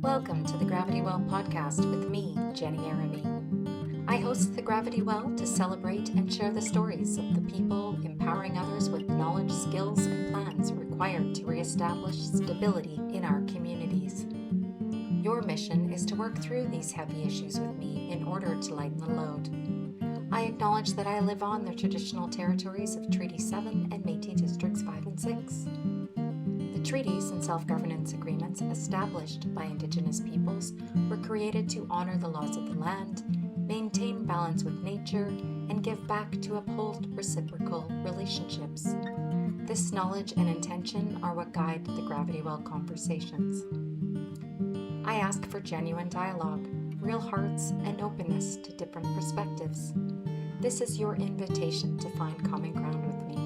Welcome to the Gravity Well podcast with me, Jenny Araby. I host the Gravity Well to celebrate and share the stories of the people empowering others with knowledge, skills, and plans required to reestablish stability in our communities. Your mission is to work through these heavy issues with me in order to lighten the load. I acknowledge that I live on the traditional territories of Treaty 7 and Métis Districts 5 and 6. The treaties and self-governance agreements established by Indigenous peoples were created to honor the laws of the land, maintain balance with nature, and give back to uphold reciprocal relationships. This knowledge and intention are what guide the Gravity Well conversations. I ask for genuine dialogue, real hearts, and openness to different perspectives. This is your invitation to find common ground with me.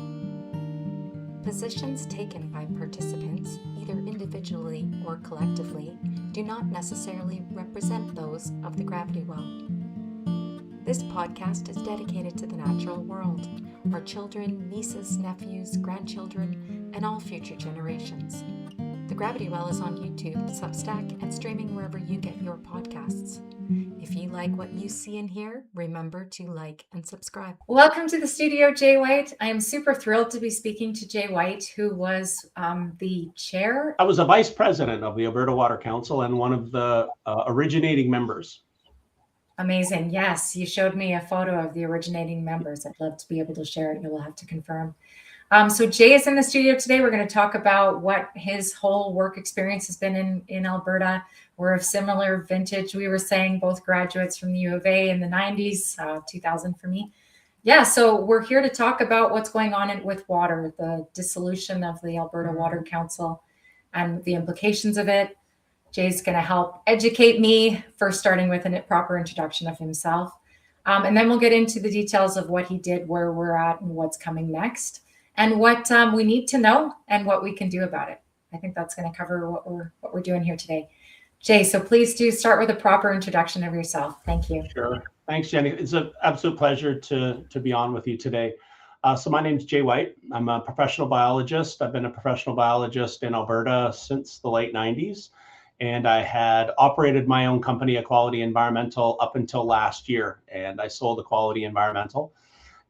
Positions taken by participants, either individually or collectively, do not necessarily represent those of the Gravity Well. This podcast is dedicated to the natural world, our children, nieces, nephews, grandchildren, and all future generations. The Gravity Well is on YouTube, Substack, and streaming wherever you get your podcasts. If you like what you see and hear, remember to like and subscribe. Welcome to the studio, Jay White. I am super thrilled to be speaking to Jay White, who was the chair. I was a vice president of the Alberta Water Council and one of the originating members. Amazing. Yes, you showed me a photo of the originating members. I'd love to be able to share it. You'll have to confirm. So Jay is in the studio today. We're going to talk about what his whole work experience has been in Alberta. We're of similar vintage. We were saying both graduates from the U of A in the 90s, 2000 for me. Yeah, so we're here to talk about what's going on with water, the dissolution of the Alberta Water Council and the implications of it. Jay's going to help educate me, first starting with a proper introduction of himself. And then we'll get into the details of what he did, where we're at, and what's coming next, and what we need to know and what we can do about it. I think that's going to cover what we're doing here today. Jay, so please do start with a proper introduction of yourself. Thank you. Sure. Thanks, Jenny. It's an absolute pleasure to be on with you today. So my name's Jay White. I'm a professional biologist. I've been a professional biologist in Alberta since the late 90s. And I had operated my own company, Equality Environmental, up until last year. And I sold Equality Environmental.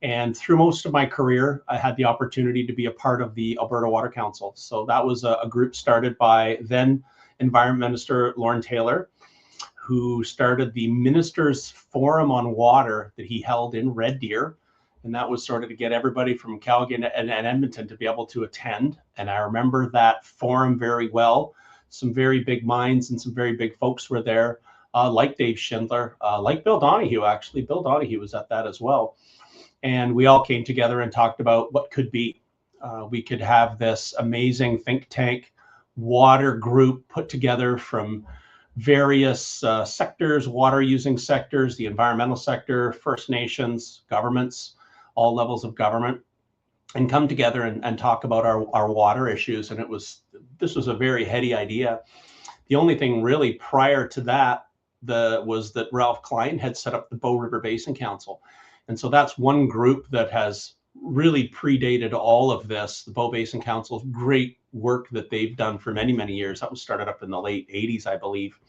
And through most of my career, I had the opportunity to be a part of the Alberta Water Council. So that was a group started by then Environment Minister Lorne Taylor, who started the Ministers' Forum on Water that he held in Red Deer. And that was sort of to get everybody from Calgary and Edmonton to be able to attend. And I remember that forum very well. Some very big minds and some very big folks were there, like Dave Schindler, like Bill Donohue, actually. Bill Donohue was at that as well. And we all came together and talked about what could be. We could have this amazing think tank water group put together from various sectors, water using sectors, the environmental sector, First Nations, governments, all levels of government, and come together and talk about our water issues. And this was a very heady idea. The only thing really prior to that was that Ralph Klein had set up the Bow River Basin Council. And so that's one group that has really predated all of this. The Bow Basin Council, great work that they've done for many, many years. That was started up in the late 80s, I believe.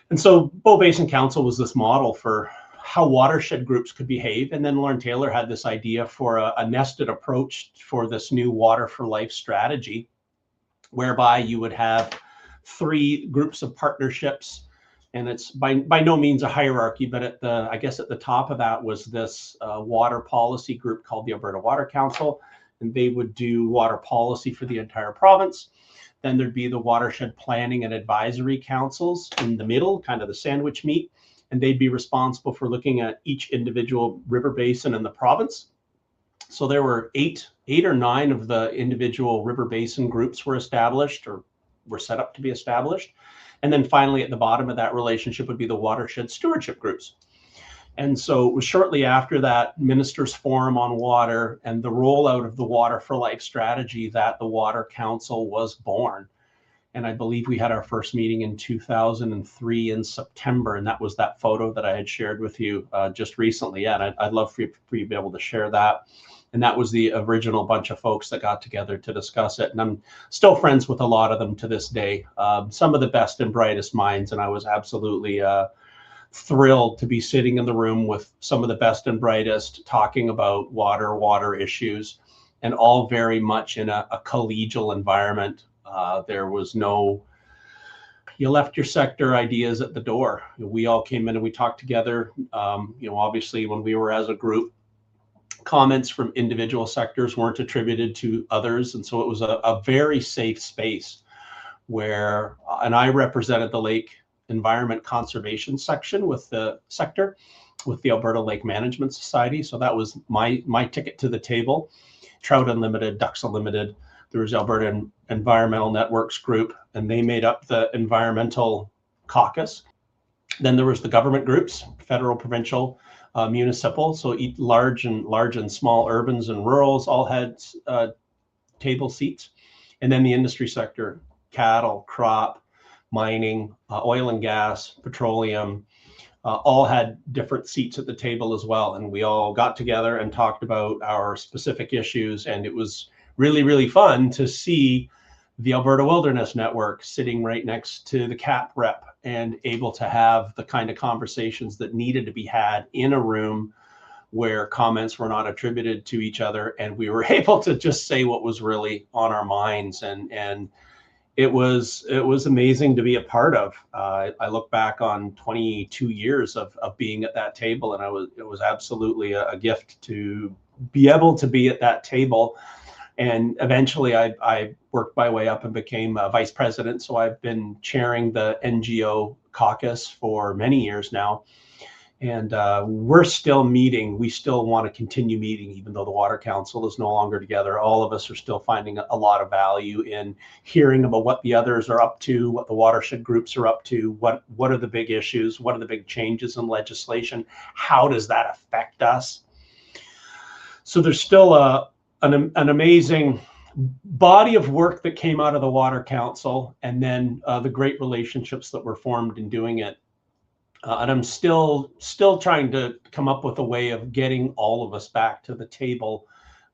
And so Bow Basin Council was this model for how watershed groups could behave. And then Lorne Taylor had this idea for a nested approach for this new Water for Life strategy, whereby you would have 3 groups of partnerships. And it's by no means a hierarchy, but I guess at the top of that was this water policy group called the Alberta Water Council, and they would do water policy for the entire province. Then there'd be the watershed planning and advisory councils in the middle, kind of the sandwich meat, and they'd be responsible for looking at each individual river basin in the province. So there were eight or nine of the individual river basin groups were established or were set up to be established. And then finally, at the bottom of that relationship would be the watershed stewardship groups. And so it was shortly after that Ministers' Forum on Water and the rollout of the Water for Life strategy that the Water Council was born. And I believe we had our first meeting in 2003 in September. And that was that photo that I had shared with you just recently. Yeah, and I'd love for you to be able to share that. And that was the original bunch of folks that got together to discuss it. And I'm still friends with a lot of them to this day. Some of the best and brightest minds. And I was absolutely thrilled to be sitting in the room with some of the best and brightest talking about water issues, and all very much in a collegial environment. There was no, you left your sector ideas at the door. We all came in and we talked together. Obviously when we were as a group, comments from individual sectors weren't attributed to others. And so it was a very safe space where, and I represented the Lake Environment Conservation section with the sector, with the Alberta Lake Management Society. So that was my ticket to the table. Trout Unlimited, Ducks Unlimited. There was Alberta Environmental Networks Group, and they made up the environmental caucus. Then there was the government groups, federal, provincial, municipal. So large and small, urbans and rurals all had table seats. And then the industry sector, cattle, crop, mining, oil and gas, petroleum, all had different seats at the table as well. And we all got together and talked about our specific issues. And it was really, really fun to see the Alberta Wilderness Network sitting right next to the CAP rep and able to have the kind of conversations that needed to be had in a room where comments were not attributed to each other. And we were able to just say what was really on our minds. And it was amazing to be a part of. I look back on 22 years of being at that table, and it was absolutely a gift to be able to be at that table. And eventually I worked my way up and became a vice president. So I've been chairing the NGO caucus for many years now. And we're still meeting. We still want to continue meeting, even though the Water Council is no longer together. All of us are still finding a lot of value in hearing about what the others are up to, what the watershed groups are up to, what are the big issues, what are the big changes in legislation, how does that affect us? So there's still an amazing body of work that came out of the Water Council, and then the great relationships that were formed in doing it. And I'm still trying to come up with a way of getting all of us back to the table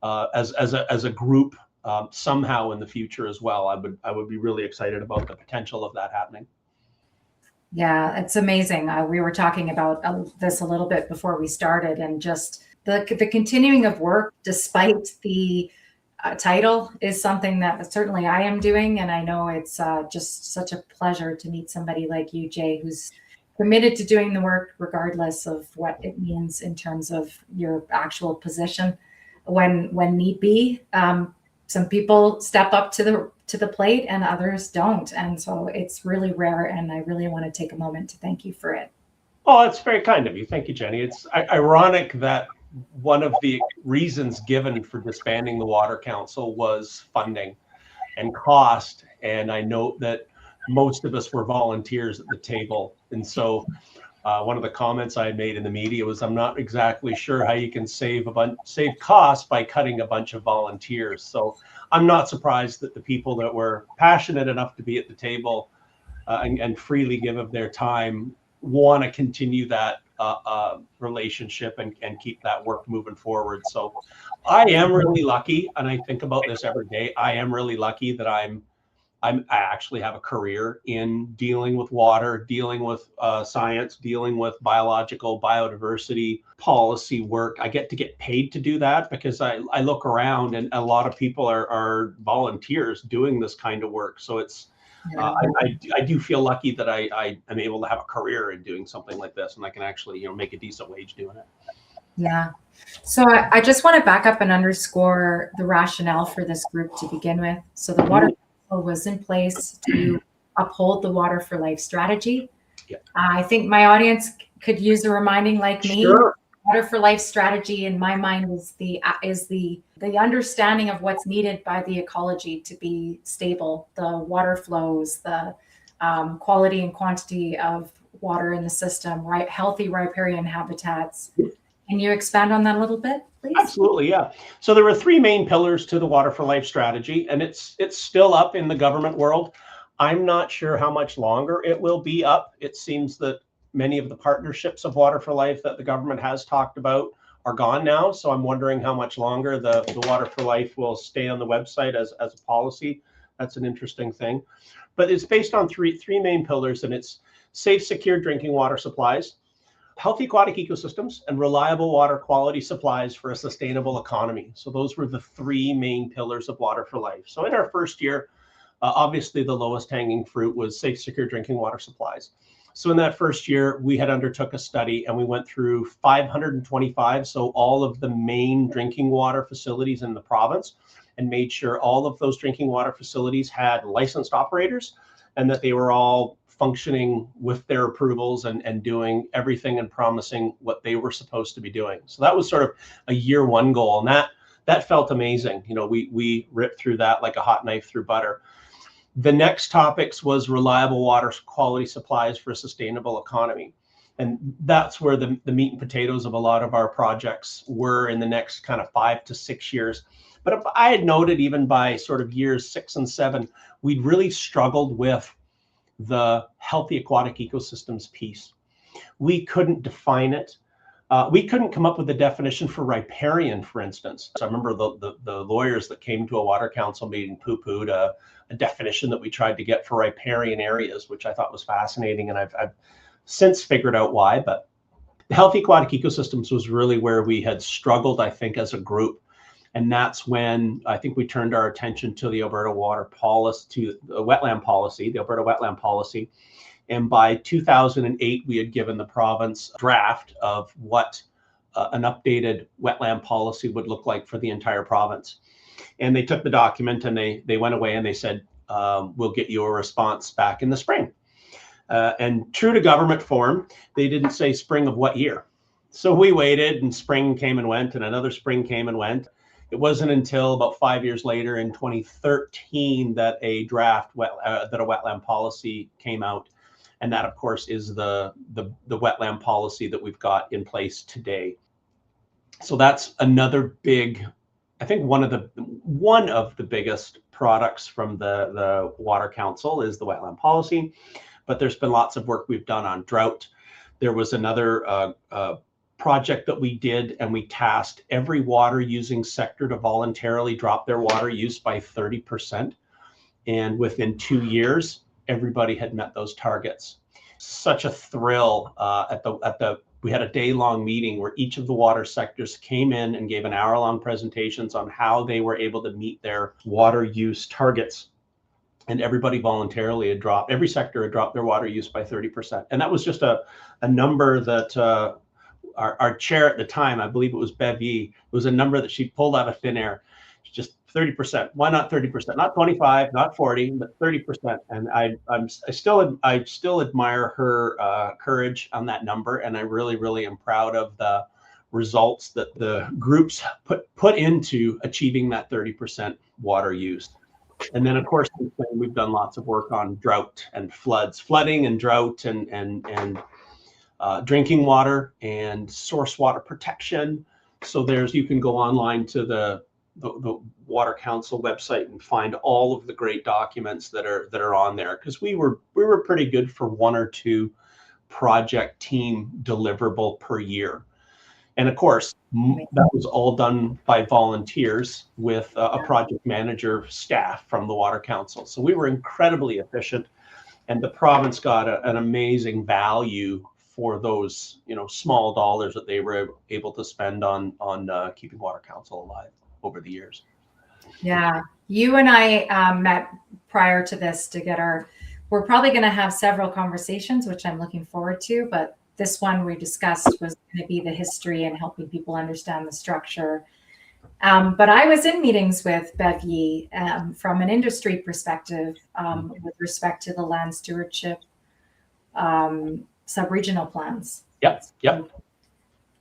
as a group somehow in the future as well. I would be really excited about the potential of that happening. Yeah, it's amazing. We were talking about this a little bit before we started, and just the continuing of work despite the title is something that certainly I am doing. And I know it's just such a pleasure to meet somebody like you, Jay, who's committed to doing the work regardless of what it means in terms of your actual position. When need be, some people step up to the plate and others don't. And so it's really rare. And I really want to take a moment to thank you for it. Oh, that's very kind of you. Thank you, Jenny. It's ironic that one of the reasons given for disbanding the Water Council was funding and cost. And I note that most of us were volunteers at the table. And so one of the comments I made in the media was, I'm not exactly sure how you can save costs by cutting a bunch of volunteers. So I'm not surprised that the people that were passionate enough to be at the table and freely give of their time want to continue that relationship and keep that work moving forward. So I am really lucky, and I think about this every day. I am really lucky that I actually have a career in dealing with water, dealing with science, dealing with biological biodiversity policy work. I get to get paid to do that because I look around and a lot of people are volunteers doing this kind of work. So it's I do feel lucky that I am able to have a career in doing something like this, and I can actually make a decent wage doing it. Yeah. So I just want to back up and underscore the rationale for this group to begin with. So the Water Council was in place to uphold the Water for Life strategy. Yeah. I think my audience could use a reminding like me. Sure. Water for Life strategy in my mind is the understanding of what's needed by the ecology to be stable, the water flows, the quality and quantity of water in the system, right? Healthy riparian habitats. Can you expand on that a little bit, please? Absolutely, yeah. So there were three main pillars to the Water for Life strategy, and it's still up in the government world. I'm not sure how much longer it will be up. It seems that many of the partnerships of Water for Life that the government has talked about are gone now. So I'm wondering how much longer the Water for Life will stay on the website as a policy. That's an interesting thing. But it's based on three main pillars, and it's safe, secure drinking water supplies, healthy aquatic ecosystems, and reliable water quality supplies for a sustainable economy. So those were the three main pillars of Water for Life. So in our first year, obviously the lowest hanging fruit was safe, secure drinking water supplies. So in that first year, we had undertook a study and we went through 525, so all of the main drinking water facilities in the province, and made sure all of those drinking water facilities had licensed operators and that they were all functioning with their approvals and doing everything and promising what they were supposed to be doing. So that was sort of a year one goal, and that felt amazing. You know, we ripped through that like a hot knife through butter. The next topics was reliable water quality supplies for a sustainable economy. And that's where the meat and potatoes of a lot of our projects were in the next kind of 5 to 6 years. But if I had noted, even by sort of years 6 and 7, we'd really struggled with the healthy aquatic ecosystems piece. We couldn't define it. We couldn't come up with a definition for riparian, for instance. So I remember the lawyers that came to a water council meeting poo-pooed a definition that we tried to get for riparian areas, which I thought was fascinating. And I've since figured out why, but healthy aquatic ecosystems was really where we had struggled, I think, as a group. And that's when I think we turned our attention to the Alberta Water Policy, to the wetland policy, the Alberta Wetland Policy. And by 2008, we had given the province a draft of what an updated wetland policy would look like for the entire province. And they took the document and they went away and they said, we'll get you a response back in the spring. And true to government form, they didn't say spring of what year. So we waited, and spring came and went, and another spring came and went. It wasn't until about 5 years later in 2013 that a draft that a wetland policy came out. And that, of course, is the wetland policy that we've got in place today. So that's another big, I think one of the biggest products from the Water Council is the wetland policy. But there's been lots of work we've done on drought. There was another project that we did, and we tasked every water using sector to voluntarily drop their water use by 30%. And within 2 years, everybody had met those targets. Such a thrill we had a day-long meeting where each of the water sectors came in and gave an hour-long presentations on how they were able to meet their water use targets. And everybody voluntarily every sector had dropped their water use by 30%. And that was just a number that our chair at the time, I believe it was Bev-E, it was a number that she pulled out of thin air. Just 30%. Why not 30%? Not 25, not 40, but 30%. And I still admire her courage on that number, and I really am proud of the results that the groups put into achieving that 30% water use. And then, of course, we've done lots of work on drought and flooding and drought and drinking water and source water protection. So you can go online to the Water Council website and find all of the great documents that are on there, because we were pretty good for 1 or 2 project team deliverable per year. And of course, that was all done by volunteers with a project manager staff from the Water Council. So we were incredibly efficient, and the province got an amazing value for those, small dollars that they were able to spend on keeping Water Council alive over the years. Yeah, you and I met prior to this we're probably going to have several conversations, which I'm looking forward to, but this one we discussed was going to be the history and helping people understand the structure. But I was in meetings with Bev-E from an industry perspective with respect to the land stewardship sub-regional plans. Yep.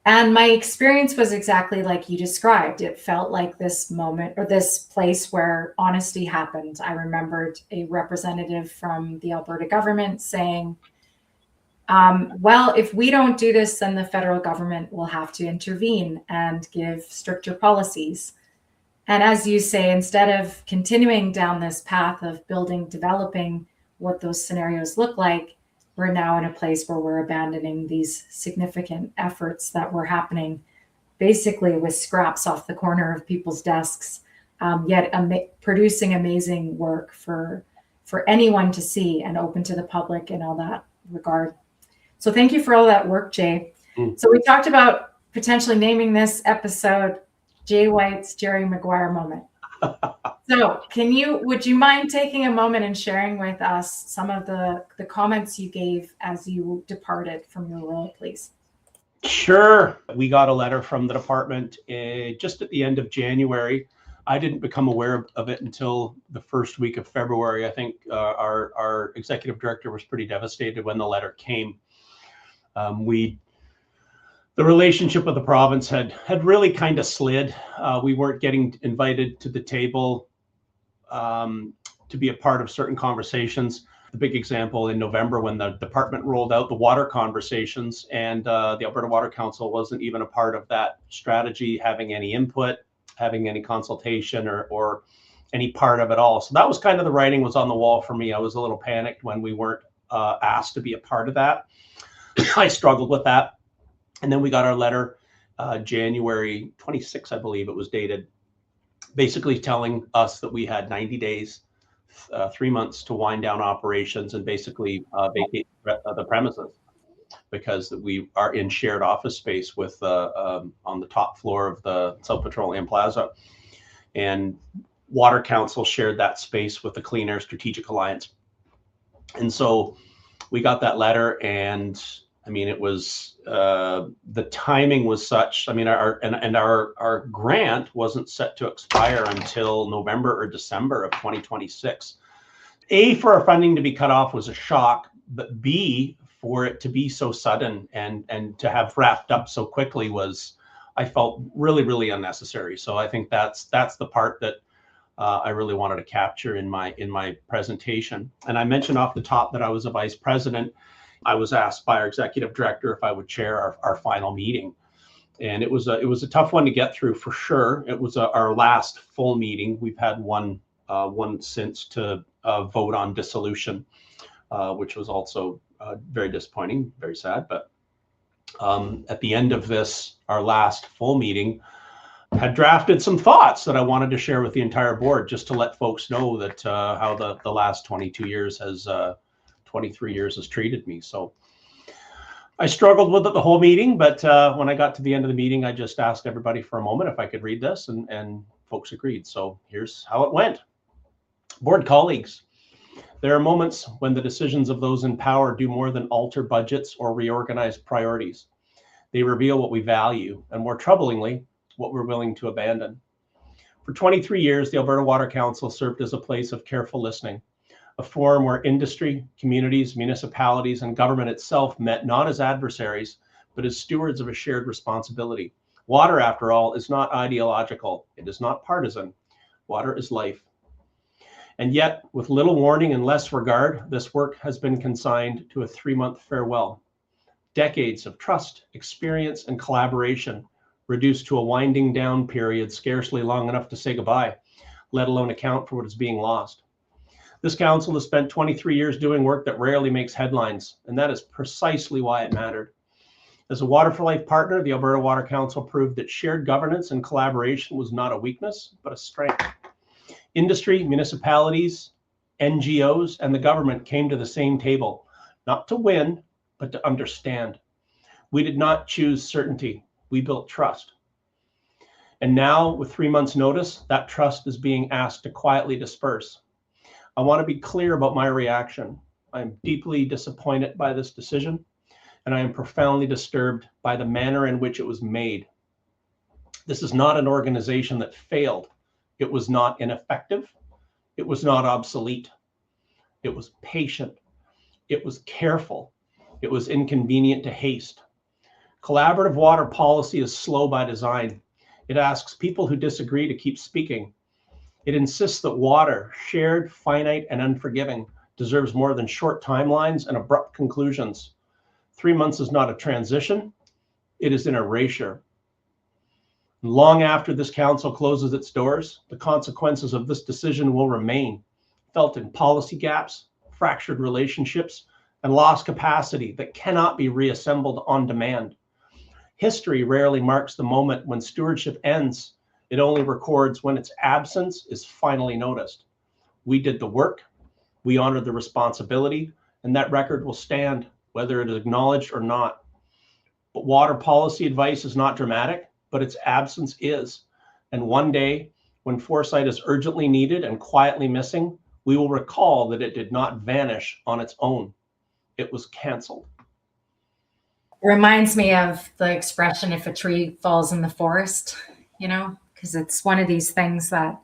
And my experience was exactly like you described. It felt like this moment or this place where honesty happened. I remembered a representative from the Alberta government saying, well, if we don't do this, then the federal government will have to intervene and give stricter policies. And as you say, instead of continuing down this path of developing what those scenarios look like, we're now in a place where we're abandoning these significant efforts that were happening basically with scraps off the corner of people's desks, yet producing amazing work for anyone to see and open to the public in all that regard. So thank you for all that work, Jay. So we talked about potentially naming this episode Jay White's Jerry Maguire moment. So would you mind taking a moment and sharing with us some of the comments you gave as you departed from your role, please? Sure. We got a letter from the department just at the end of January. I didn't become aware of it until the first week of February. I think our executive director was pretty devastated when the letter came. The relationship with the province had really kind of slid. We weren't getting invited to the table to be a part of certain conversations. The big example in November when the department rolled out the water conversations, and the Alberta Water Council wasn't even a part of that strategy, having any input, having any consultation or any part of it all. So that was kind of the writing was on the wall for me. I was a little panicked when we weren't asked to be a part of that. I struggled with that. And then we got our letter January 26, I believe it was dated, basically telling us that we had 90 days, 3 months to wind down operations and basically vacate the premises, because we are in shared office space with on the top floor of the South Petroleum Plaza. And Water Council shared that space with the Clean Air Strategic Alliance. And so we got that letter, and I mean, it was the timing was such. I mean, our grant wasn't set to expire until November or December of 2026. A, for our funding to be cut off was a shock, but B, for it to be so sudden and to have wrapped up so quickly was, I felt really, really unnecessary. So I think that's the part that I really wanted to capture in my presentation. And I mentioned off the top that I was a vice president. I was asked by our executive director if I would chair our final meeting, and it was a tough one to get through for sure. It was our last full meeting. We've had one since to vote on dissolution, which was also very disappointing, very sad. But at the end of this, our last full meeting, had drafted some thoughts that I wanted to share with the entire board, just to let folks know that how the last 23 years has treated me. So I struggled with it the whole meeting, but when I got to the end of the meeting, I just asked everybody for a moment if I could read this, and folks agreed. So here's how it went. Board colleagues, there are moments when the decisions of those in power do more than alter budgets or reorganize priorities. They reveal what we value, and more troublingly, what we're willing to abandon. For 23 years, the Alberta Water Council served as a place of careful listening, a forum where industry, communities, municipalities, and government itself met not as adversaries, but as stewards of a shared responsibility. Water, after all, is not ideological. It is not partisan. Water is life. And yet, with little warning and less regard, this work has been consigned to a 3-month farewell. Decades of trust, experience, and collaboration reduced to a winding down period scarcely long enough to say goodbye, let alone account for what is being lost. This council has spent 23 years doing work that rarely makes headlines, and that is precisely why it mattered. As a Water for Life partner, the Alberta Water Council proved that shared governance and collaboration was not a weakness, but a strength. Industry, municipalities, NGOs, and the government came to the same table, not to win, but to understand. We did not choose certainty. We built trust. And now, with 3 months' notice, that trust is being asked to quietly disperse. I want to be clear about my reaction. I am deeply disappointed by this decision, and I am profoundly disturbed by the manner in which it was made. This is not an organization that failed. It was not ineffective. It was not obsolete. It was patient. It was careful. It was inconvenient to haste. Collaborative water policy is slow by design. It asks people who disagree to keep speaking. It insists that water, shared, finite, and unforgiving, deserves more than short timelines and abrupt conclusions. 3 months is not a transition. It is an erasure. Long after this council closes its doors, the consequences of this decision will remain, felt in policy gaps, fractured relationships, and lost capacity that cannot be reassembled on demand. History rarely marks the moment when stewardship ends. It only records when its absence is finally noticed. We did the work, we honored the responsibility, and that record will stand, whether it is acknowledged or not. But water policy advice is not dramatic, but its absence is. And one day, when foresight is urgently needed and quietly missing, we will recall that it did not vanish on its own. It was canceled. Reminds me of the expression, if a tree falls in the forest, because it's one of these things that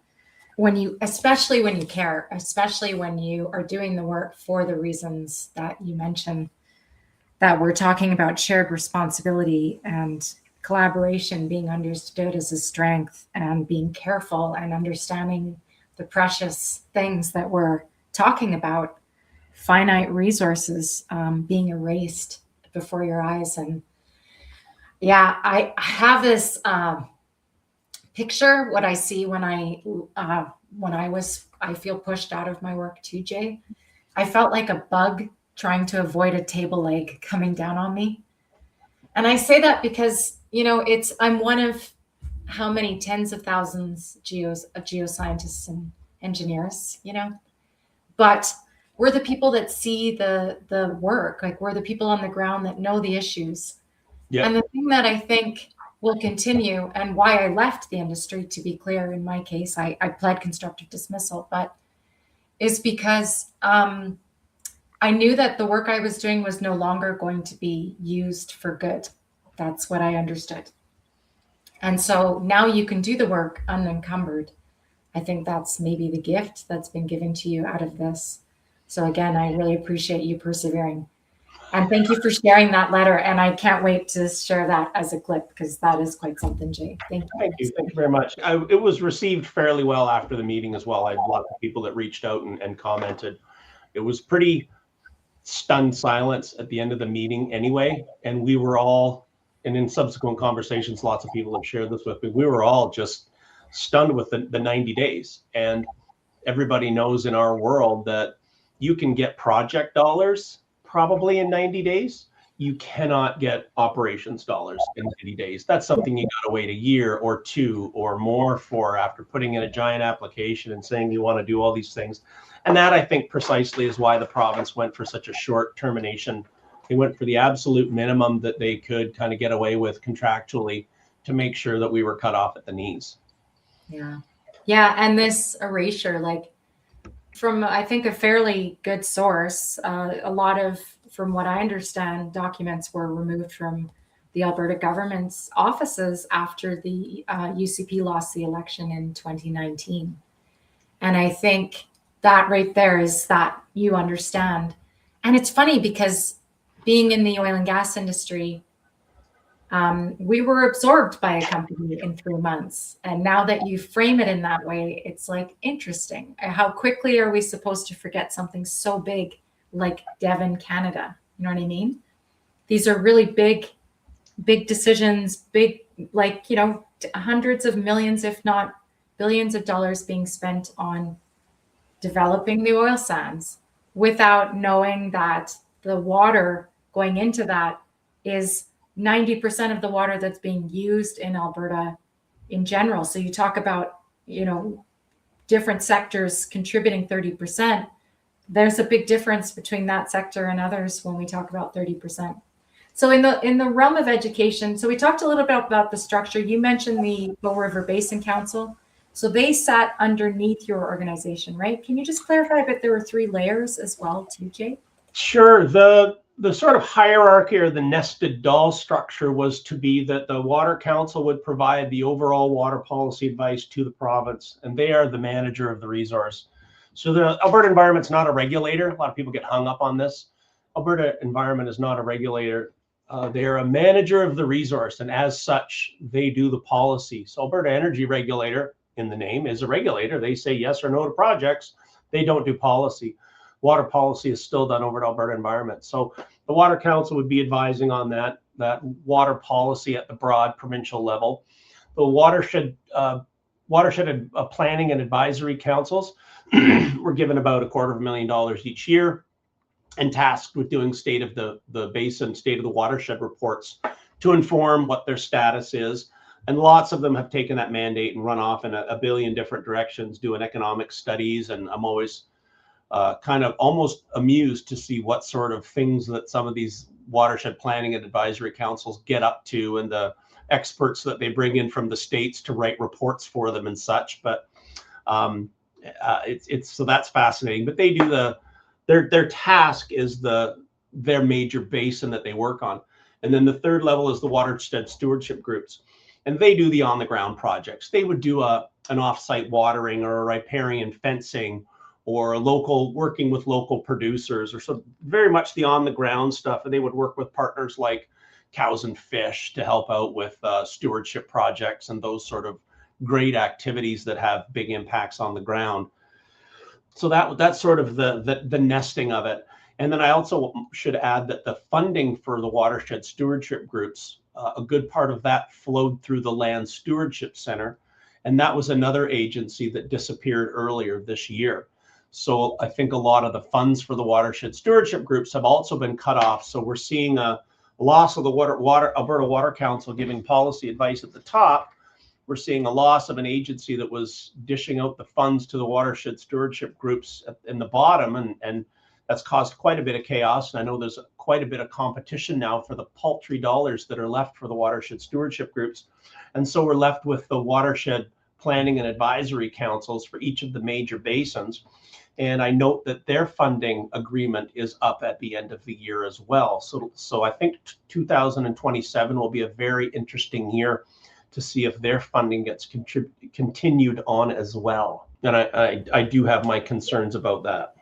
especially when you care, especially when you are doing the work for the reasons that you mentioned, that we're talking about shared responsibility and collaboration being understood as a strength, and being careful and understanding the precious things that we're talking about, finite resources being erased before your eyes. And yeah, I have this picture, what I see when I feel pushed out of my work too, Jay. I felt like a bug trying to avoid a table leg coming down on me. And I say that because, I'm one of how many tens of thousands of geoscientists and engineers, but we're the people that see the work, like we're the people on the ground that know the issues. Yeah. And the thing that I think will continue, and why I left the industry, to be clear, in my case, I pled constructive dismissal, but is because I knew that the work I was doing was no longer going to be used for good. That's what I understood. And so now you can do the work unencumbered. I think that's maybe the gift that's been given to you out of this. So again, I really appreciate you persevering. And thank you for sharing that letter. And I can't wait to share that as a clip, because that is quite something, Jay. Thank you. Thank you. Thank you very much. It was received fairly well after the meeting as well. I had lots of people that reached out and commented. It was pretty stunned silence at the end of the meeting anyway. And we were all, and in subsequent conversations, lots of people have shared this with me, we were all just stunned with the 90 days. And everybody knows in our world that you can get project dollars probably in 90 days. You cannot get operations dollars in 90 days. That's something you got to wait a year or two or more for, after putting in a giant application and saying you want to do all these things. And that, I think, precisely is why the province went for such a short termination. They went for the absolute minimum that they could kind of get away with contractually to make sure that we were cut off at the knees. Yeah. Yeah. And this erasure, like, from, I think, a fairly good source, a lot of, from what I understand, documents were removed from the Alberta government's offices after the UCP lost the election in 2019. And I think that right there is that you understand. And it's funny because being in the oil and gas industry, we were absorbed by a company in 3 months. And now that you frame it in that way, it's like interesting. How quickly are we supposed to forget something so big like Devon, Canada? You know what I mean? These are really big decisions, big, like, hundreds of millions, if not billions of dollars being spent on developing the oil sands without knowing that the water going into that is 90% of the water that's being used in Alberta in general. So you talk about, different sectors contributing 30%. There's a big difference between that sector and others when we talk about 30%. So in the realm of education, so we talked a little bit about the structure. You mentioned the Bow River Basin Council. So they sat underneath your organization, right? Can you just clarify a bit? There were 3 layers as well, too, Jay? Sure. The sort of hierarchy, or the nested doll structure, was to be that the Water Council would provide the overall water policy advice to the province, and they are the manager of the resource. So the Alberta Environment's not a regulator. A lot of people get hung up on this. Alberta Environment is not a regulator. They are a manager of the resource, and as such, they do the policy. So Alberta Energy Regulator, in the name, is a regulator. They say yes or no to projects. They don't do policy. Water policy is still done over at Alberta Environment. So the Water Council would be advising on that water policy at the broad provincial level. The watershed planning and advisory councils were given about $250,000 each year and tasked with doing state of the basin, state of the watershed reports to inform what their status is. And lots of them have taken that mandate and run off in a billion different directions, doing economic studies. And I'm always kind of almost amused to see what sort of things that some of these watershed planning and advisory councils get up to, and the experts that they bring in from the states to write reports for them and such. But it's so that's fascinating. But they do their task is their major basin that they work on. And then the third level is the watershed stewardship groups. And they do the on-the-ground projects. They would do an off-site watering or a riparian fencing, or a local, working with local producers, or so very much the on-the-ground stuff. And they would work with partners like Cows and Fish to help out with stewardship projects and those sort of great activities that have big impacts on the ground. So that's sort of the nesting of it. And then I also should add that the funding for the watershed stewardship groups, a good part of that flowed through the Land Stewardship Center. And that was another agency that disappeared earlier this year. So I think a lot of the funds for the watershed stewardship groups have also been cut off. So we're seeing a loss of the Alberta Water Council giving policy advice at the top. We're seeing a loss of an agency that was dishing out the funds to the watershed stewardship groups in the bottom, and that's caused quite a bit of chaos. And I know there's quite a bit of competition now for the paltry dollars that are left for the watershed stewardship groups. And so we're left with the watershed planning and advisory councils for each of the major basins. And I note that their funding agreement is up at the end of the year as well. So I think 2027 will be a very interesting year to see if their funding gets continued on as well. And I do have my concerns about that.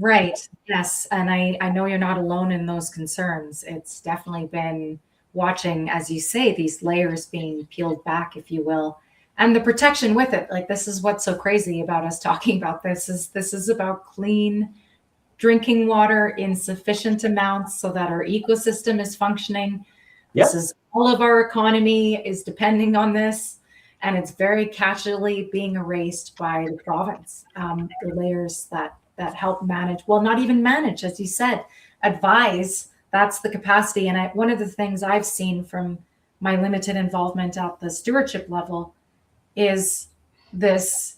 Right. Yes. And I know you're not alone in those concerns. It's definitely been watching, as you say, these layers being peeled back, if you will, and the protection with it. Like, this is what's so crazy about us talking about this is about clean drinking water in sufficient amounts so that our ecosystem is functioning. Yep. This is all of our economy is depending on this. And it's very casually being erased by the province. The layers that help manage, well, not even manage, as you said, advise. That's the capacity. And one of the things I've seen from my limited involvement at the stewardship level is this.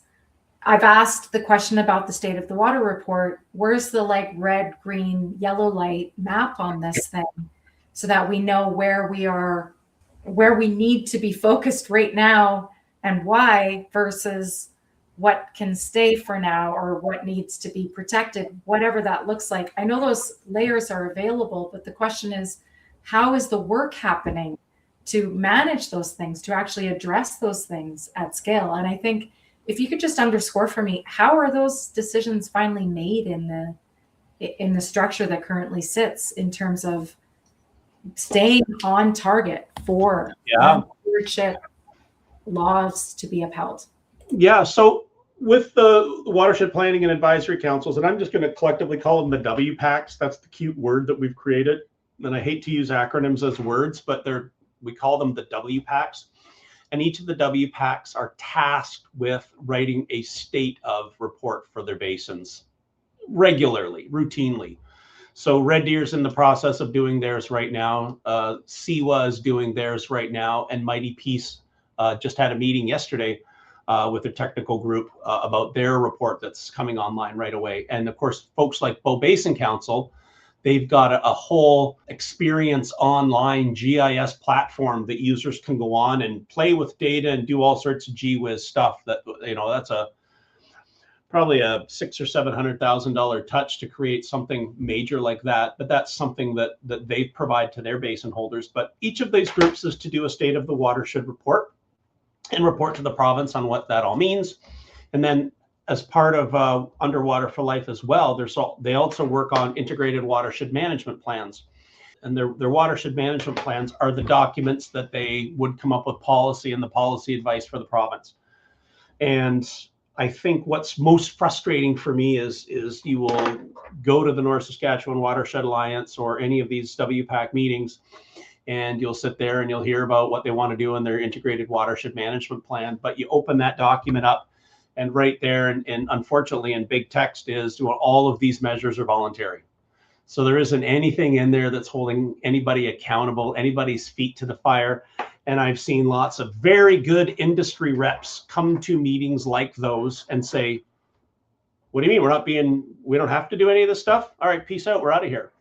I've asked the question about the state of the water report. Where's the red, green, yellow light map on this thing, so that we know where we are, where we need to be focused right now and why, versus what can stay for now or what needs to be protected, whatever that looks like. I know those layers are available, but the question is, how is the work happening to manage those things, to actually address those things at scale? And I think if you could just underscore for me, how are those decisions finally made in the structure that currently sits in terms of staying on target for stewardship laws to be upheld? Yeah, so with the watershed planning and advisory councils, and I'm just going to collectively call them the WPACs. That's the cute word that we've created. And I hate to use acronyms as words, but we call them the WPACs. And each of the WPACs are tasked with writing a state of report for their basins regularly, routinely. So Red Deer's in the process of doing theirs right now. CEWA is doing theirs right now. And Mighty Peace just had a meeting yesterday with a technical group about their report that's coming online right away. And of course, folks like Bow Basin Council, they've got a whole experience online GIS platform that users can go on and play with data and do all sorts of gee whiz stuff. That, that's probably a $600,000 or $700,000 touch to create something major like that. But that's something that they provide to their basin holders. But each of these groups is to do a state of the watershed report and report to the province on what that all means. And then as part of Underwater for Life as well, they also work on integrated watershed management plans. And their watershed management plans are the documents that they would come up with policy and the policy advice for the province. And I think what's most frustrating for me is you will go to the North Saskatchewan Watershed Alliance or any of these WPAC meetings, and you'll sit there and you'll hear about what they want to do in their integrated watershed management plan. But you open that document up, and right there, and unfortunately in big text, is all of these measures are voluntary. So there isn't anything in there that's holding anybody accountable, anybody's feet to the fire. And I've seen lots of very good industry reps come to meetings like those and say, what do you mean we don't have to do any of this stuff? All right, peace out, we're out of here.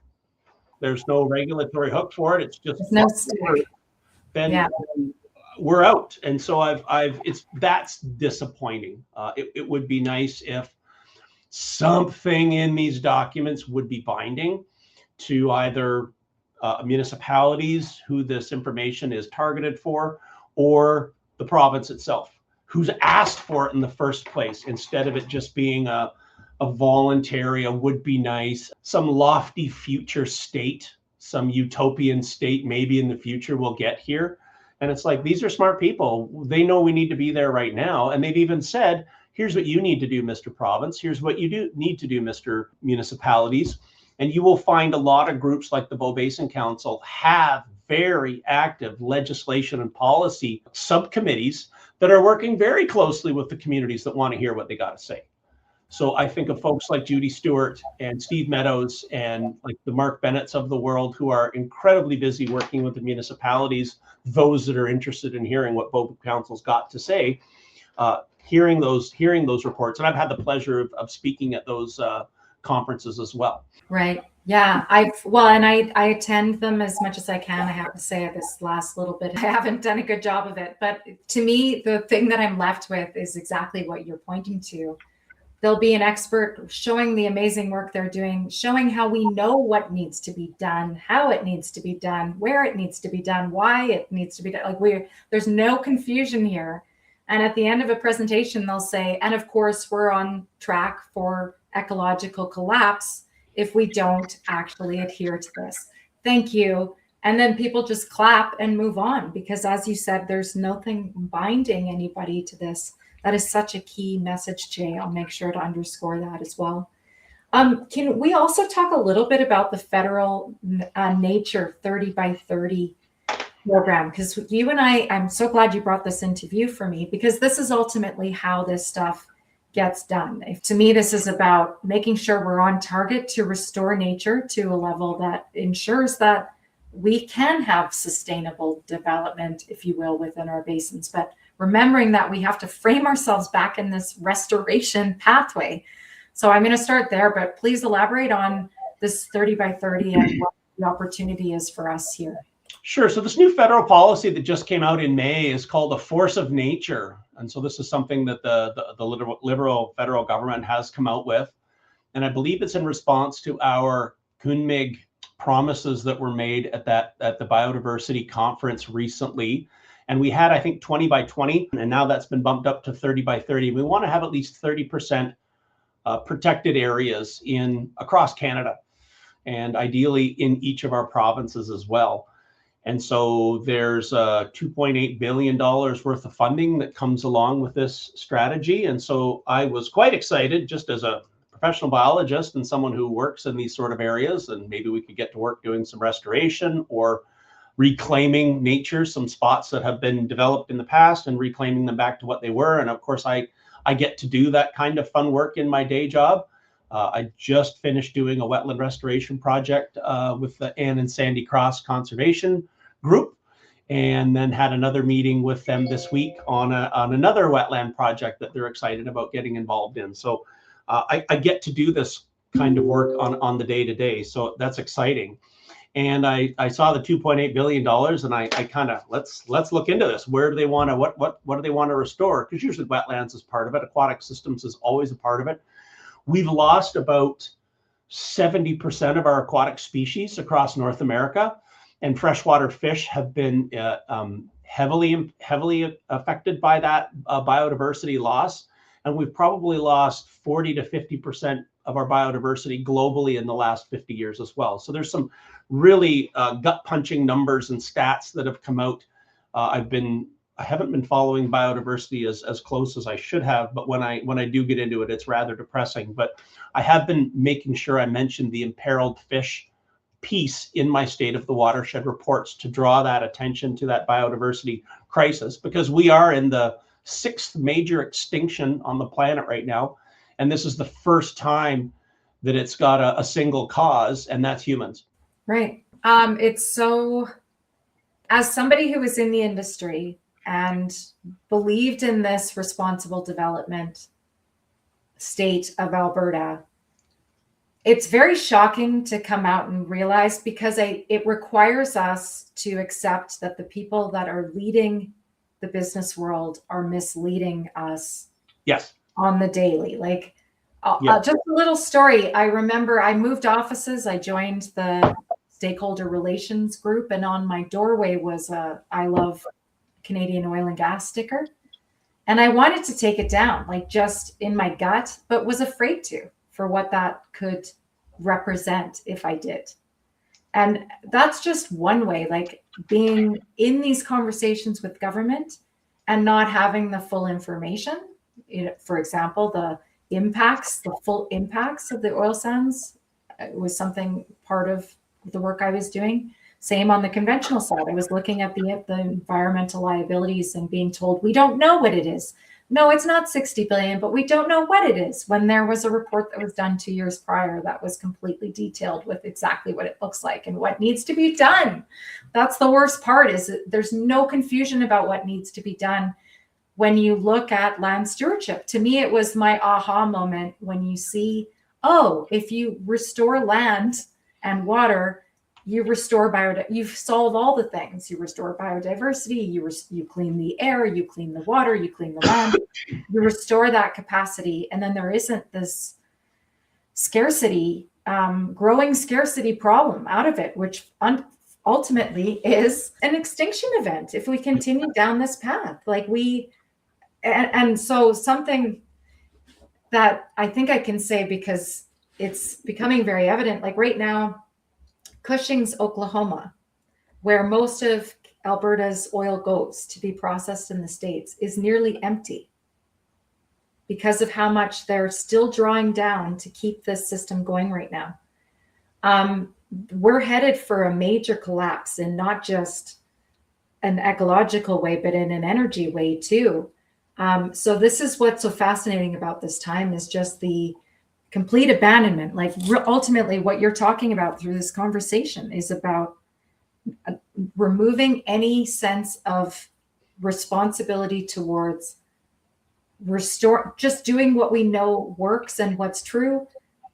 There's no regulatory hook for it. It's just no stick. Then we're out. And so that's disappointing. It would be nice if something in these documents would be binding to either municipalities who this information is targeted for, or the province itself, who's asked for it in the first place, instead of it just being a voluntary, a would be nice, some lofty future state, some utopian state maybe in the future we'll get here. And it's like, these are smart people. They know we need to be there right now. And they've even said, here's what you need to do, Mr. Province. Here's what you need to do, Mr. Municipalities. And you will find a lot of groups like the Bow Basin Council have very active legislation and policy subcommittees that are working very closely with the communities that want to hear what they got to say. So I think of folks like Judy Stewart and Steve Meadows and like the Mark Bennett's of the world, who are incredibly busy working with the municipalities, those that are interested in hearing what Bow Council's got to say, hearing those reports. And I've had the pleasure of speaking at those conferences as well. Right. Yeah. I attend them as much as I can. I have to say, this last little bit, I haven't done a good job of it. But to me, the thing that I'm left with is exactly what you're pointing to. There'll be an expert showing the amazing work they're doing, showing how we know what needs to be done, how it needs to be done, where it needs to be done, why it needs to be done. Like there's no confusion here. And at the end of a presentation, they'll say, and of course, we're on track for ecological collapse if we don't actually adhere to this. Thank you. And then people just clap and move on, because as you said, there's nothing binding anybody to this. That is such a key message, Jay. I'll make sure to underscore that as well. Can we also talk a little bit about the federal nature 30 by 30 program? Because you and I'm so glad you brought this into view for me, because this is ultimately how this stuff gets done. To me, this is about making sure we're on target to restore nature to a level that ensures that we can have sustainable development, if you will, within our basins. But remembering that we have to frame ourselves back in this restoration pathway. So I'm going to start there, but please elaborate on this 30 by 30 and what the opportunity is for us here. Sure. So this new federal policy that just came out in May is called a force of nature. And so this is something that the Liberal federal government has come out with. And I believe it's in response to our Kunming promises that were made at the biodiversity conference recently. And we had, I think, 20 by 20, and now that's been bumped up to 30 by 30. We want to have at least 30% protected areas across Canada, and ideally in each of our provinces as well. And so there's $2.8 billion worth of funding that comes along with this strategy. And so I was quite excited, just as a professional biologist and someone who works in these sort of areas, and maybe we could get to work doing some restoration or reclaiming nature, some spots that have been developed in the past and reclaiming them back to what they were. And of course, I get to do that kind of fun work in my day job. I just finished doing a wetland restoration project with the Ann and Sandy Cross Conservation Group, and then had another meeting with them this week on another wetland project that they're excited about getting involved in. So I get to do this kind of work on the day-to-day. So that's exciting. And I saw the $2.8 billion, and I kind of let's look into this. Where do they want to what do they want to restore? Because usually wetlands is part of it. Aquatic systems is always a part of it. We've lost about 70% of our aquatic species across North America, and freshwater fish have been heavily affected by that biodiversity loss. And we've probably lost 40 to 50% of our biodiversity globally in the last 50 years as well. So there's some really gut-punching numbers and stats that have come out. I haven't been following biodiversity as close as I should have, but when I do get into it, it's rather depressing. But I have been making sure I mention the imperiled fish piece in my State of the Watershed reports to draw that attention to that biodiversity crisis, because we are in the 6th major extinction on the planet right now. And this is the first time that it's got a single cause, and that's humans. Right. It's so, as somebody who was in the industry and believed in this responsible development state of Alberta, it's very shocking to come out and realize, because it requires us to accept that the people that are leading the business world are misleading us. Yes. On the daily. Like, just a little story. I remember I moved offices. I joined the stakeholder relations group, and on my doorway was a "I love Canadian oil and gas" sticker. And I wanted to take it down, like just in my gut, but was afraid to, for what that could represent if I did. And that's just one way, like being in these conversations with government and not having the full information. For example, the full impacts of the oil sands was something part of the work I was doing. Same on the conventional side. I was looking at the environmental liabilities and being told, we don't know what it is. No, it's not 60 billion, but we don't know what it is. When there was a report that was done 2 years prior that was completely detailed with exactly what it looks like and what needs to be done. That's the worst part, is that there's no confusion about what needs to be done. When you look at land stewardship, to me, it was my aha moment when you see, oh, if you restore land and water, you restore you solve all the things. You restore biodiversity, you clean the air, you clean the water, you clean the land, you restore that capacity. And then there isn't this scarcity, growing scarcity problem out of it, which ultimately is an extinction event if we continue down this path. Like and so something that I think I can say, because it's becoming very evident, like right now, Cushing's, Oklahoma, where most of Alberta's oil goes to be processed in the States, is nearly empty because of how much they're still drawing down to keep this system going right now. We're headed for a major collapse, in not just an ecological way, but in an energy way too. So this is what's so fascinating about this time, is just the complete abandonment. Like ultimately what you're talking about through this conversation is about removing any sense of responsibility towards just doing what we know works and what's true,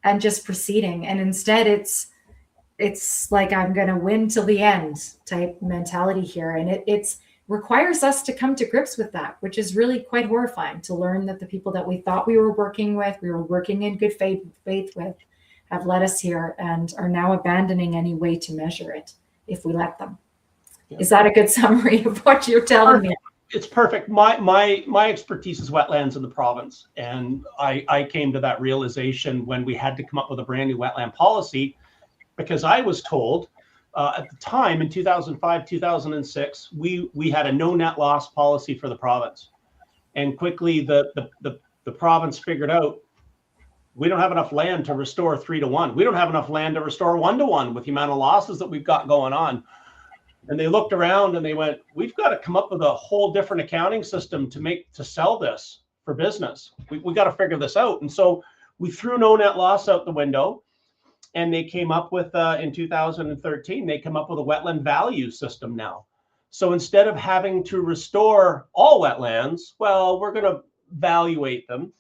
and just proceeding. And instead it's like, I'm going to win till the end type mentality here. And it's requires us to come to grips with that, which is really quite horrifying, to learn that the people that we thought we were working in good faith with, have led us here and are now abandoning any way to measure it if we let them. Yeah. Is that a good summary of what you're telling me? It's perfect. My expertise is wetlands in the province. And I came to that realization when we had to come up with a brand new wetland policy, because I was told at the time in 2005, 2006, we had a no net loss policy for the province. And quickly the province figured out, we don't have enough land to restore 3-to-1. We don't have enough land to restore 1-to-1 with the amount of losses that we've got going on. And they looked around and they went, we've got to come up with a whole different accounting system to sell this for business. We got to figure this out. And so we threw no net loss out the window. And they came up with, in 2013, they come up with a wetland value system now. So instead of having to restore all wetlands, well, we're going to evaluate them.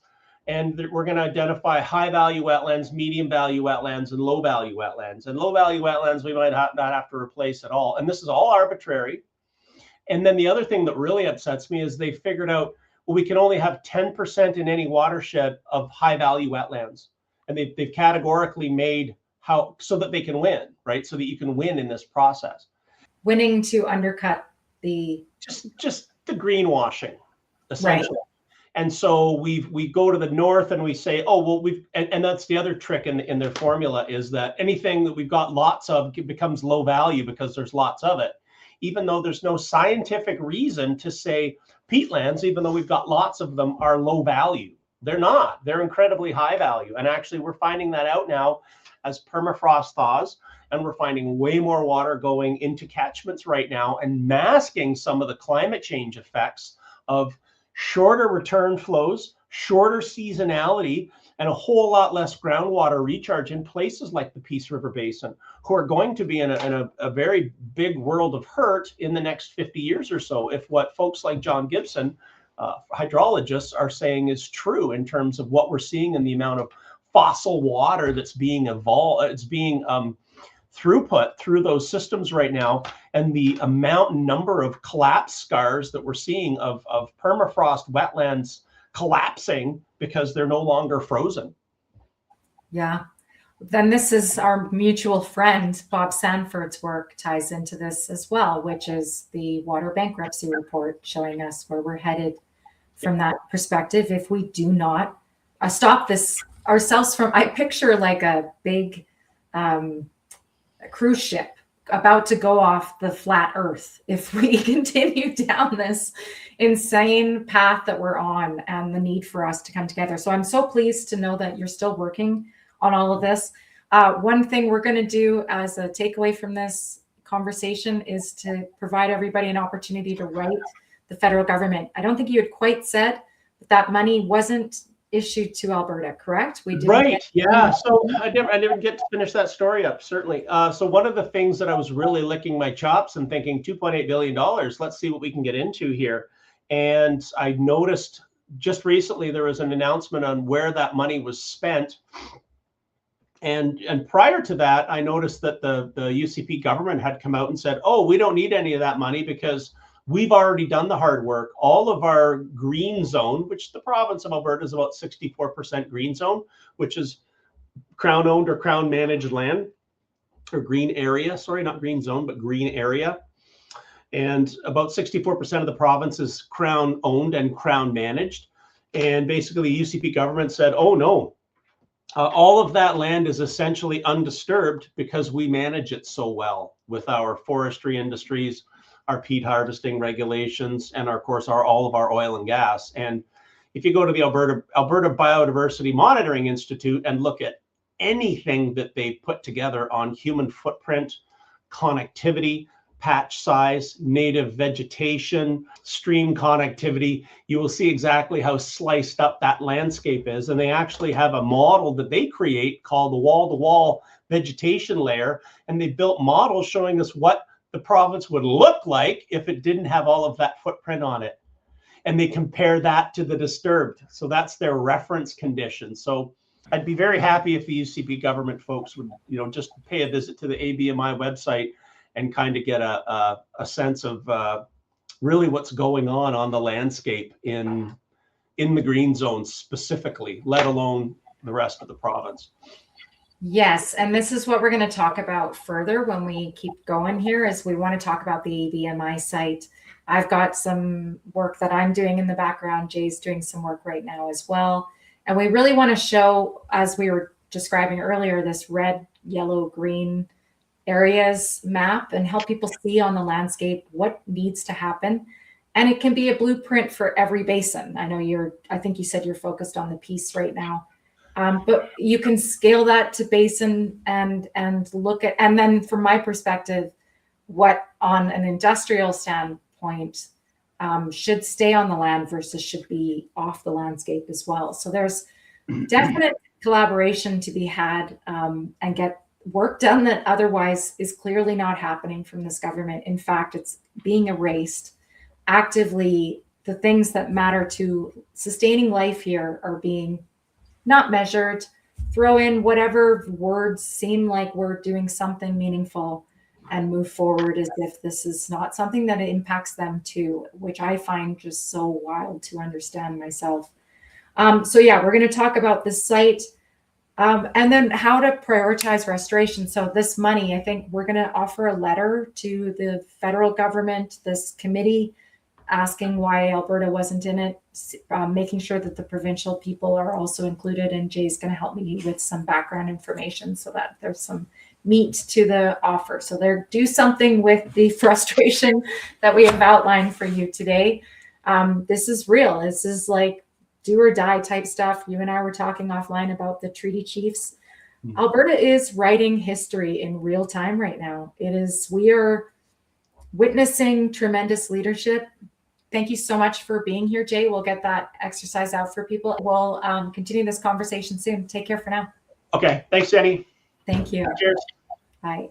And we're going to identify high value wetlands, medium value wetlands, and low value wetlands. And low value wetlands, we might not have to replace at all. And this is all arbitrary. And then the other thing that really upsets me is they figured out, well, we can only have 10% in any watershed of high value wetlands. And they've categorically made so that they can win, right? So that you can win in this process. Winning to undercut the just the greenwashing, essentially. Right. And so we go to the north and we say, oh, well, and that's the other trick in their formula, is that anything that we've got lots of becomes low value because there's lots of it, even though there's no scientific reason to say peatlands, even though we've got lots of them, are low value. They're not. They're incredibly high value. And actually, we're finding that out now as permafrost thaws, and we're finding way more water going into catchments right now and masking some of the climate change effects of shorter return flows, shorter seasonality, and a whole lot less groundwater recharge in places like the Peace River Basin, who are going to be in a very big world of hurt in the next 50 years or so, if what folks like John Gibson, hydrologists, are saying is true in terms of what we're seeing in the amount of fossil water that's being throughput through those systems right now, and the number of collapse scars that we're seeing of permafrost wetlands collapsing because they're no longer frozen. Yeah. Then this is our mutual friend, Bob Sanford's work ties into this as well, which is the water bankruptcy report showing us where we're headed from that perspective if we do not stop this ourselves from, I picture like a big cruise ship about to go off the flat earth if we continue down this insane path that we're on, and the need for us to come together. So I'm so pleased to know that you're still working on all of this. One thing we're going to do as a takeaway from this conversation is to provide everybody an opportunity to write the federal government. I don't think you had quite said that money wasn't issued to Alberta, correct? We did. Right. Yeah. So I didn't get to finish that story up, certainly. So one of the things that I was really licking my chops and thinking, $2.8 billion, let's see what we can get into here. And I noticed just recently there was an announcement on where that money was spent. And prior to that, I noticed that the UCP government had come out and said, oh, we don't need any of that money because we've already done the hard work. All of our green zone, which the province of Alberta is about 64% green zone, which is Crown owned or Crown managed land, or green area, sorry, not green zone, but green area. And about 64% of the province is Crown owned and Crown managed. And basically UCP government said, oh no, all of that land is essentially undisturbed because we manage it so well with our forestry industries, our peat harvesting regulations, and of course all of our oil and gas. And if you go to the Alberta Biodiversity Monitoring Institute and look at anything that they put together on human footprint, connectivity, patch size, native vegetation, stream connectivity, you will see exactly how sliced up that landscape is. And they actually have a model that they create called the wall-to-wall vegetation layer. And they built models showing us what the province would look like if it didn't have all of that footprint on it. And they compare that to the disturbed. So that's their reference condition. So I'd be very happy if the UCP government folks would, just pay a visit to the ABMI website and kind of get a sense of really what's going on the landscape in the green zones specifically, let alone the rest of the province. Yes, and this is what we're going to talk about further when we keep going here, is we want to talk about the ABMI site. I've got some work that I'm doing in the background. Jay's doing some work right now as well. And we really want to show, as we were describing earlier, this red, yellow, green areas map and help people see on the landscape what needs to happen. And it can be a blueprint for every basin. I think you said you're focused on the Peace right now. But you can scale that to basin and look at, and then from my perspective, what on an industrial standpoint should stay on the land versus should be off the landscape as well. So there's definite collaboration to be had and get work done that otherwise is clearly not happening from this government. In fact, it's being erased actively. The things that matter to sustaining life here are being not measured. Throw in whatever words seem like we're doing something meaningful and move forward as if this is not something that impacts them too, which I find just so wild to understand myself. So yeah, we're going to talk about this site and then how to prioritize restoration. So this money, I think we're going to offer a letter to the federal government, this committee, asking why Alberta wasn't in it, making sure that the provincial people are also included. And Jay's going to help me with some background information so that there's some meat to the offer. So do something with the frustration that we have outlined for you today. This is real. This is like do or die type stuff. You and I were talking offline about the treaty chiefs. Alberta is writing history in real time right now. We are witnessing tremendous leadership Thank you so much for being here, Jay. We'll get that exercise out for people. We'll continue this conversation soon. Take care for now. Okay. Thanks, Jenny. Thank you. Cheers. Bye.